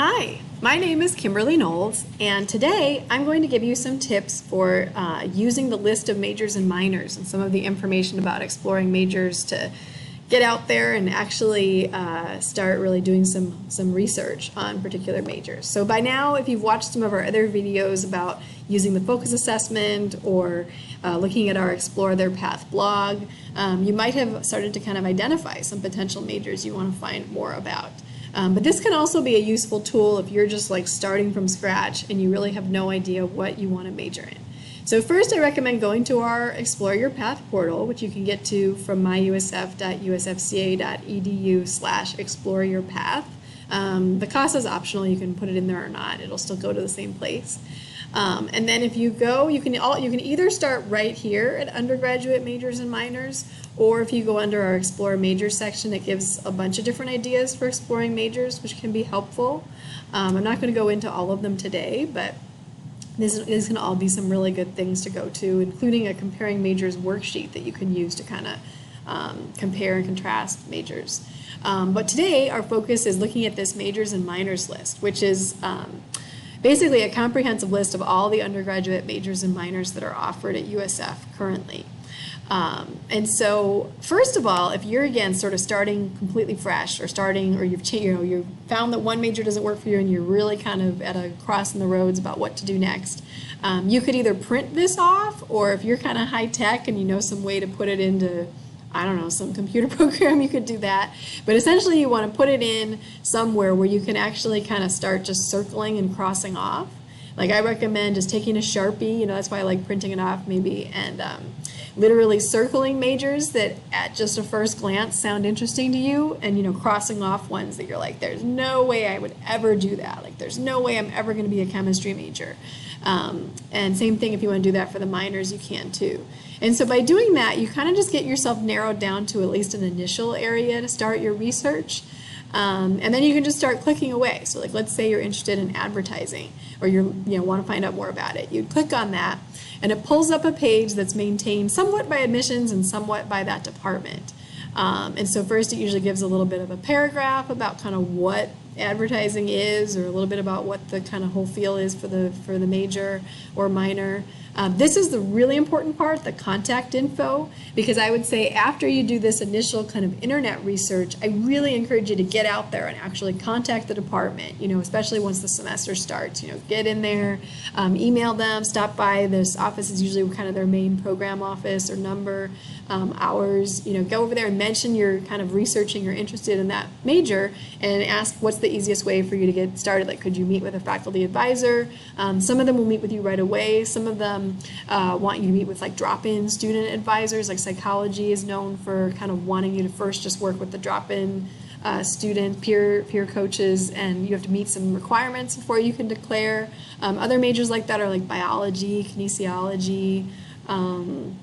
Hi, my name is Kimberly Knowles, and today I'm going to give you some tips for using the list of majors and minors and some of the information about exploring majors to get out there and actually start really doing some research on particular majors. So by now, if you've watched some of our other videos about using the focus assessment or looking at our Explore Their Path blog, you might have started to kind of identify some potential majors you want to find more about. But this can also be a useful tool if you're just like starting from scratch and you really have no idea what you want to major in. So first I recommend going to our Explore Your Path portal, which you can get to from myusf.usfca.edu/exploreyourpath. The cost is optional, you can put it in there or not, it'll still go to the same place. And then if you go, you can either start right here at undergraduate majors and minors, or if you go under our Explore Majors section, it gives a bunch of different ideas for exploring majors, which can be helpful. I'm not going to go into all of them today, but these can all be some really good things to go to, including a comparing majors worksheet that you can use to kind of compare and contrast majors. But today our focus is looking at this majors and minors list, which is basically a comprehensive list of all the undergraduate majors and minors that are offered at USF currently. And so, first of all, if you're again sort of starting completely fresh, or you've found that one major doesn't work for you, and you're really kind of at a cross in the roads about what to do next, you could either print this off, or if you're kind of high tech and you know some way to put it into, I don't know, some computer program, you could do that. But essentially, you want to put it in somewhere where you can actually kind of start just circling and crossing off. Like I recommend just taking a Sharpie, that's why I like printing it off maybe, and literally circling majors that at just a first glance sound interesting to you, and crossing off ones that you're like, there's no way I would ever do that. Like there's no way I'm ever going to be a chemistry major. And same thing if you want to do that for the minors, you can too. And so by doing that, you kind of just get yourself narrowed down to at least an initial area to start your research. And then you can just start clicking away. So like, let's say you're interested in advertising, or you want to find out more about it. You click on that, and it pulls up a page that's maintained somewhat by admissions and somewhat by that department. And so first it usually gives a little bit of a paragraph about kind of what advertising is, or a little bit about what the kind of whole feel is for the major or minor. This is the really important part, the contact info, because I would say after you do this initial kind of internet research, I really encourage you to get out there and actually contact the department, especially once the semester starts. Get in there, email them, stop by. This office is usually kind of their main program office or number, hours. Go over there and mention you're kind of researching, you're interested in that major, and ask what's the easiest way for you to get started. Like, could you meet with a faculty advisor? Some of them will meet with you right away. Some of them want you to meet with like drop-in student advisors. Like psychology is known for kind of wanting you to first just work with the drop-in student peer coaches, and you have to meet some requirements before you can declare. Other majors like that are like biology, kinesiology. Some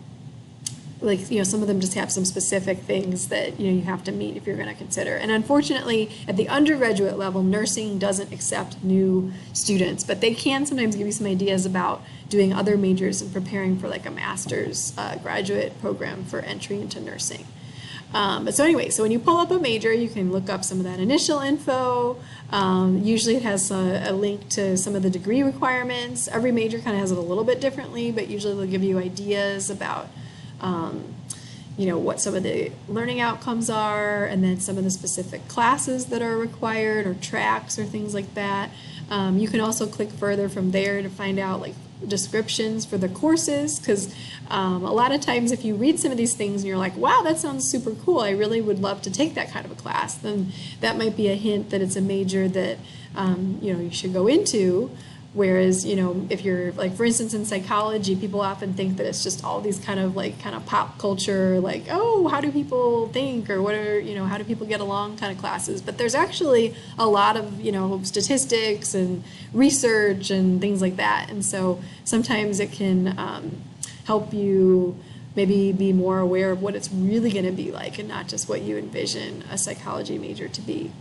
of them just have some specific things that you have to meet if you're going to consider. And unfortunately, at the undergraduate level, nursing doesn't accept new students, but they can sometimes give you some ideas about doing other majors and preparing for like a master's graduate program for entry into nursing. So when you pull up a major, you can look up some of that initial info. Usually it has a link to some of the degree requirements. Every major kind of has it a little bit differently, but usually they'll give you ideas about what some of the learning outcomes are, and then some of the specific classes that are required, or tracks, or things like that. You can also click further from there to find out like descriptions for the courses, because a lot of times if you read some of these things and you're like, wow, that sounds super cool, I really would love to take that kind of a class, then that might be a hint that it's a major that you should go into. Whereas, if you're like, for instance, in psychology, people often think that it's just all these kind of pop culture, like, oh, how do people think, or what are, how do people get along kind of classes. But there's actually a lot of, statistics and research and things like that. And so sometimes it can help you maybe be more aware of what it's really going to be like, and not just what you envision a psychology major to be.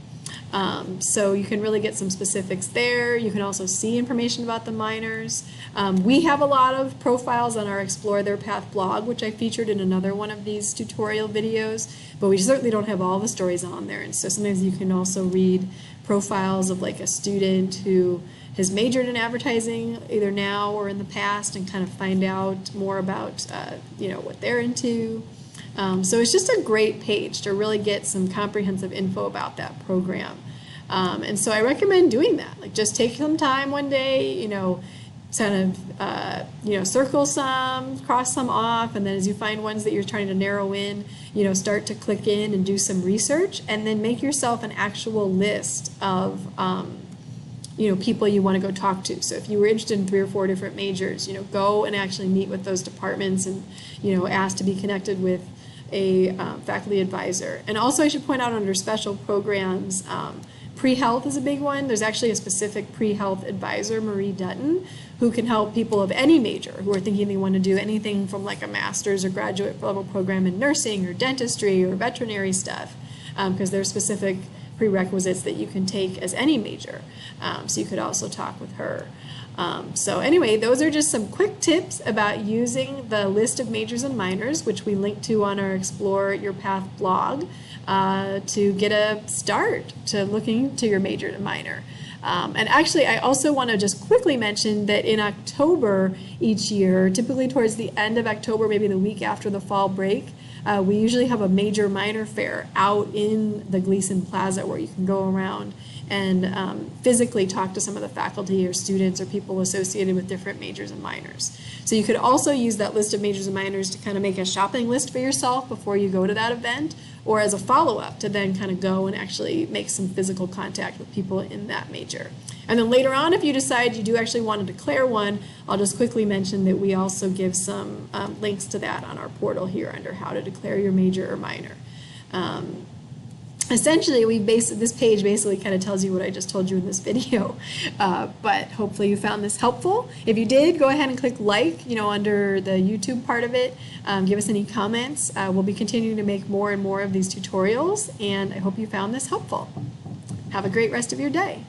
So you can really get some specifics there. You can also see information about the minors. We have a lot of profiles on our Explore Their Path blog, which I featured in another one of these tutorial videos, but we certainly don't have all the stories on there. And so sometimes you can also read profiles of like a student who has majored in advertising either now or in the past, and kind of find out more about what they're into. So it's just a great page to really get some comprehensive info about that program. And so I recommend doing that. Like, just take some time one day, kind of, circle some, cross some off, and then as you find ones that you're trying to narrow in, start to click in and do some research, and then make yourself an actual list of, people you want to go talk to. So if you were interested in 3 or 4 different majors, go and actually meet with those departments and, ask to be connected with a faculty advisor. And also, I should point out, under special programs, pre-health is a big one. There's actually a specific pre-health advisor, Marie Dutton, who can help people of any major who are thinking they want to do anything from like a master's or graduate level program in nursing or dentistry or veterinary stuff, because there's specific prerequisites that you can take as any major. So you could also talk with her. So anyway, those are just some quick tips about using the list of majors and minors, which we link to on our Explore Your Path blog, to get a start to looking to your major and minor. And actually, I also want to just quickly mention that in October each year, typically towards the end of October, maybe the week after the fall break, we usually have a major minor fair out in the Gleason Plaza where you can go around and physically talk to some of the faculty or students or people associated with different majors and minors. So you could also use that list of majors and minors to kind of make a shopping list for yourself before you go to that event, or as a follow-up to then kind of go and actually make some physical contact with people in that major. And then later on, if you decide you do actually want to declare one, I'll just quickly mention that we also give some links to that on our portal here under how to declare your major or minor. Essentially, this page basically kind of tells you what I just told you in this video, but hopefully you found this helpful. If you did, go ahead and click like, under the YouTube part of it. Give us any comments. We'll be continuing to make more and more of these tutorials, and I hope you found this helpful. Have a great rest of your day.